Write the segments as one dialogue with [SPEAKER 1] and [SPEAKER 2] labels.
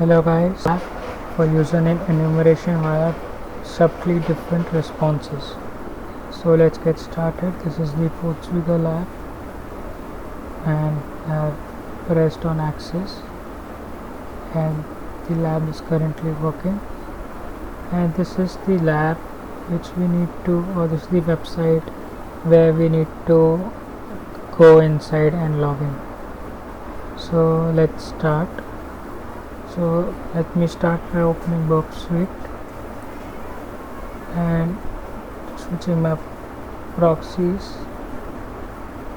[SPEAKER 1] Hello guys, for username enumeration I have subtly different responses. So let's get started. This is the Portugal lab and I have pressed on access and the lab is currently working, and this is the lab which we need to, or this is the website where we need to go inside and log in. So let's start. So let me start by opening Burp Suite and switching my proxies.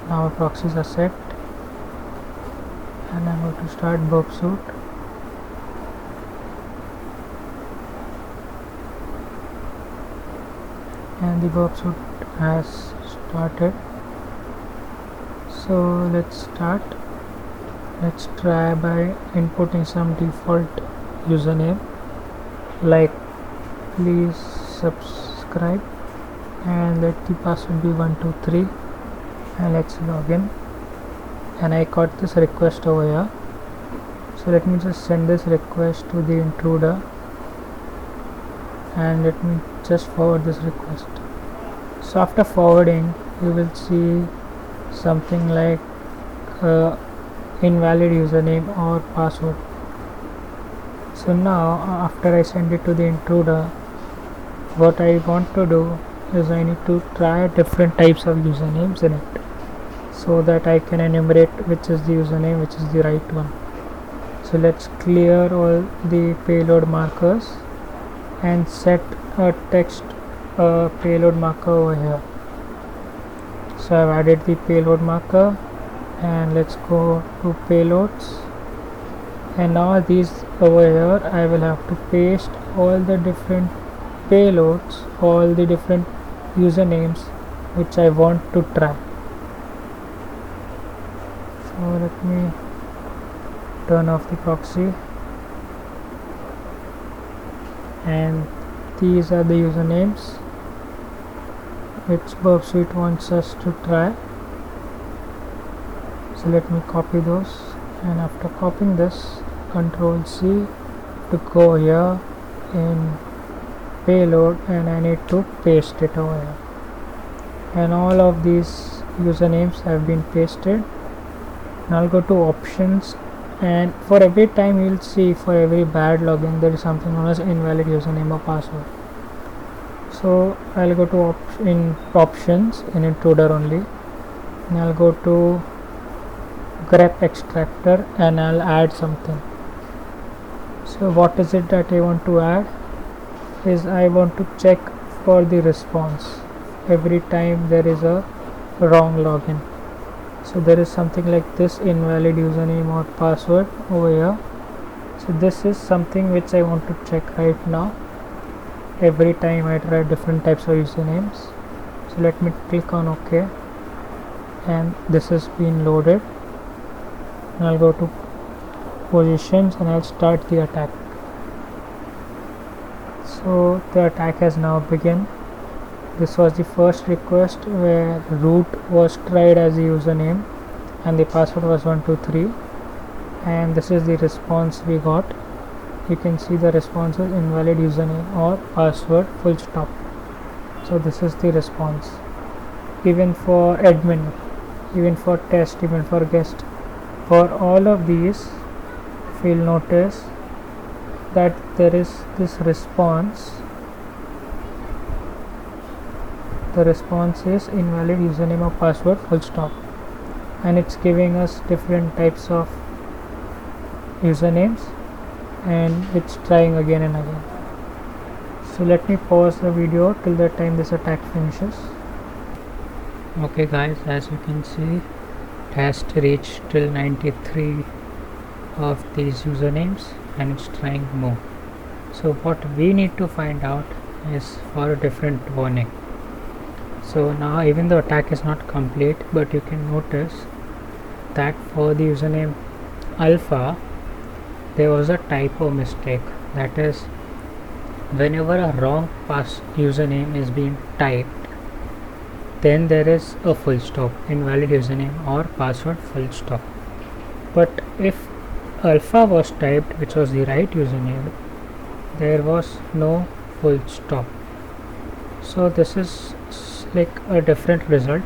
[SPEAKER 1] Now our proxies are set and I'm going to start Burp Suite. And the Burp Suite has started. So let's start. Let's try by inputting some default username like please subscribe, and let the password be 123, and let's log in. And I got this request over here, so let me just send this request to the intruder and let me just forward this request. So after forwarding you will see something like invalid username or password. So now after I send it to the intruder, what I want to do is I need to try different types of usernames in it so that I can enumerate which is the username which is the right one. So let's clear all the payload markers and set a text payload marker over here. So I've added the payload marker, and let's go to payloads, and now these over here I will have to paste all the different payloads, all the different usernames which I want to try. So let me turn off the proxy, and these are the usernames which Burp Suite wants us to try. So let me copy those, and after copying this, Control C to go here in payload, and I need to paste it over here. And all of these usernames have been pasted. Now I'll go to options, and for every time you'll see for every bad login there is something known as invalid username or password. So I'll go to options in intruder only, and I'll go to grep extractor and I'll add something. So what is it that I want to add is I want to check for the response every time there is a wrong login. So there is something like this invalid username or password over here. So this is something which I want to check right now every time I try different types of usernames. So let me click on OK, and this has been loaded. And I'll go to positions and I'll start the attack. So the attack has now begun. This was the first request where root was tried as a username and the password was 123, and this is the response we got. You can see the response is invalid username or password full stop. So this is the response, even for admin, even for test, even for guest. For all of these, if you'll notice that there is this response. The response is invalid username or password full stop, and it's giving us different types of usernames and it's trying again and again. So let me pause the video till the time this attack finishes. Okay guys, as you can see, it has to reach till 93 of these usernames and it's trying more. So what we need to find out is for a different warning. So now even the attack is not complete, but you can notice that for the username alpha there was a typo mistake. That is, whenever a wrong username is being typed, then there is a full stop, invalid username or password full stop. But if alpha was typed, which was the right username, there was no full stop. So this is like a different result.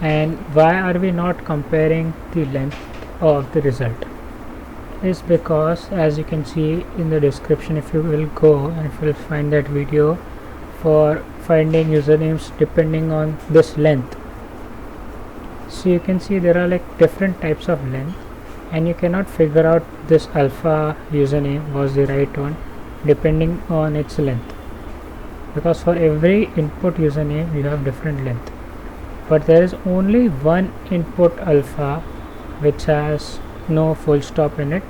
[SPEAKER 1] And why are we not comparing the length of the result? Is because, as you can see in the description, if you will go and if you will find that video for finding usernames depending on this length, so you can see there are like different types of length, and you cannot figure out this alpha username was the right one depending on its length, because for every input username you have different length, but there is only one input alpha which has no full stop in it,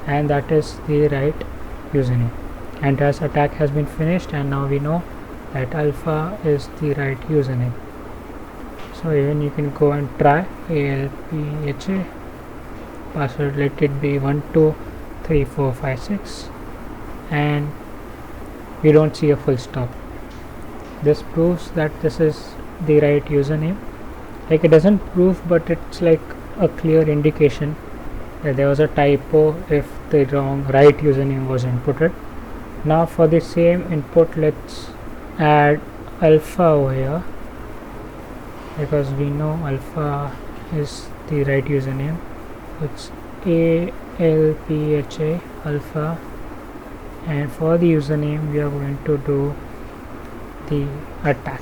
[SPEAKER 1] and that is the right username. And as attack has been finished, and now we know that alpha is the right username. So even you can go and try ALPHA password, let it be 123456, and you don't see a full stop. This proves that this is the right username. Like, it doesn't prove, but it's like a clear indication that there was a typo if the right username was inputted. Now for the same input, let's add alpha over here, because we know alpha is the right username. It's ALPHA alpha, and for the username we are going to do the attack.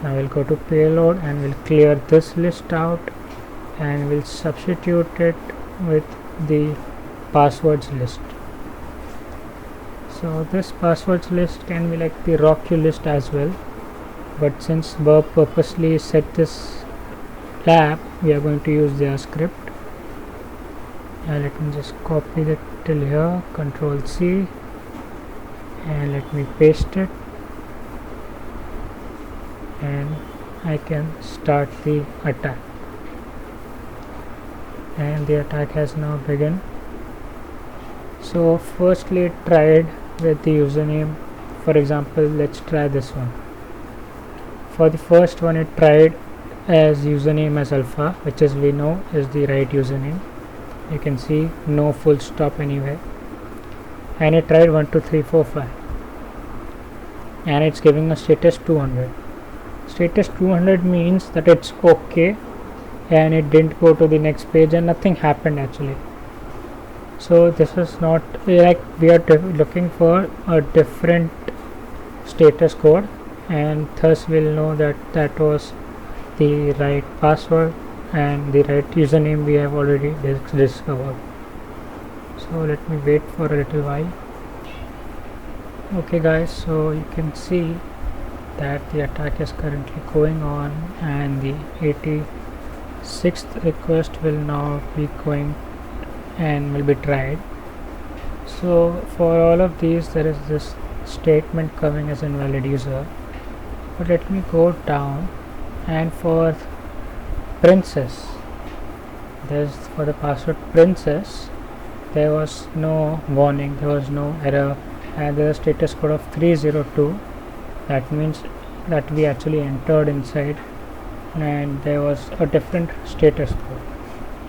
[SPEAKER 1] Now we'll go to payload and we'll clear this list out, and we'll substitute it with the passwords list. So this passwords list can be like the Rocky list as well, but since Burp purposely set this lab, we are going to use their script. And let me just copy that till here, Control C, and let me paste it, and I can start the attack. And the attack has now begun. So firstly it tried with the username. For example, let's try this one. For the first one, it tried as username as alpha, which is we know is the right username. You can see no full stop anywhere, and it tried 1 2 3 4 5, and it's giving a status 200. Status 200 means that it's okay, and it didn't go to the next page and nothing happened actually. So this is not like we are looking for a different status code, and thus we'll know that that was the right password and the right username we have already discovered. So let me wait for a little while. Okay guys, so you can see that the attack is currently going on, and the 86th request will now be going and will be tried. So for all of these there is this statement coming as invalid user, but let me go down, and for princess, there's for the password princess, there was no warning, there was no error, and there's a status code of 302. That means that we actually entered inside, and there was a different status code.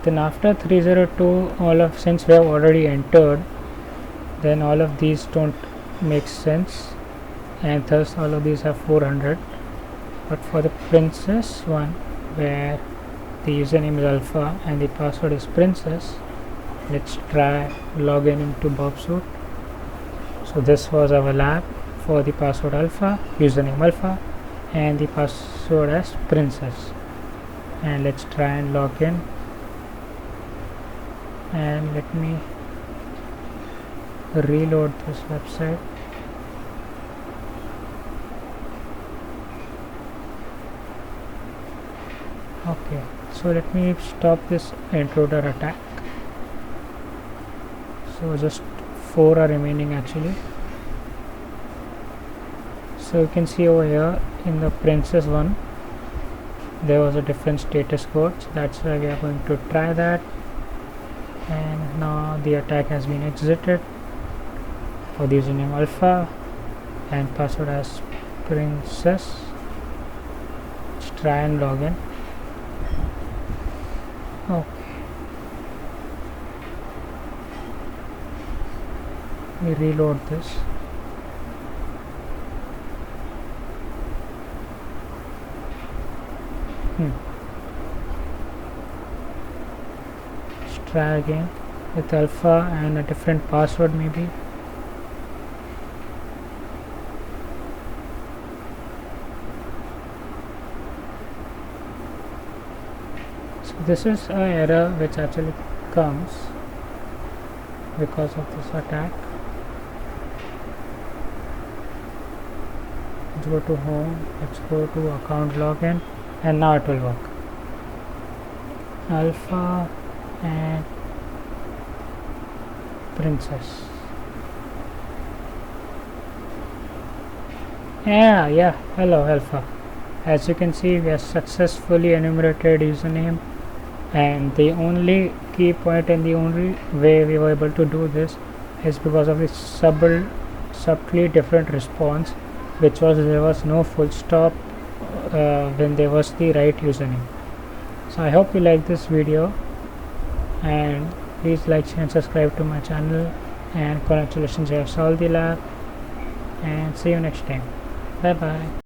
[SPEAKER 1] Then after 302, since we have already entered, then all of these don't make sense, and thus all of these have 400. But for the princess one, where the username is alpha and the password is princess, let's try login into BobSuit. So this was our lab for the password alpha, username alpha, and the password as princess. And let's try and log in, and let me reload this website. Okay, so let me stop this intruder attack. So just 4 are remaining actually. So you can see over here in the princess one, there was a different status code, so that's why we are going to try that. And now the attack has been exited for the username alpha and password as princess. Let's try and log in. Okay, me reload this. Let's try again with alpha and a different password maybe. So this is an error which actually comes because of this attack. Let's go to home, let's go to account login, and now it will work. Alpha and princess. Yeah, hello Alpha. As you can see, we have successfully enumerated username, and the only key point and the only way we were able to do this is because of this subtly different response, which was there was no full stop when there was the right username. So I hope you like this video, and please like, share and subscribe to my channel, and congratulations, you have solved the lab, and see you next time. Bye bye.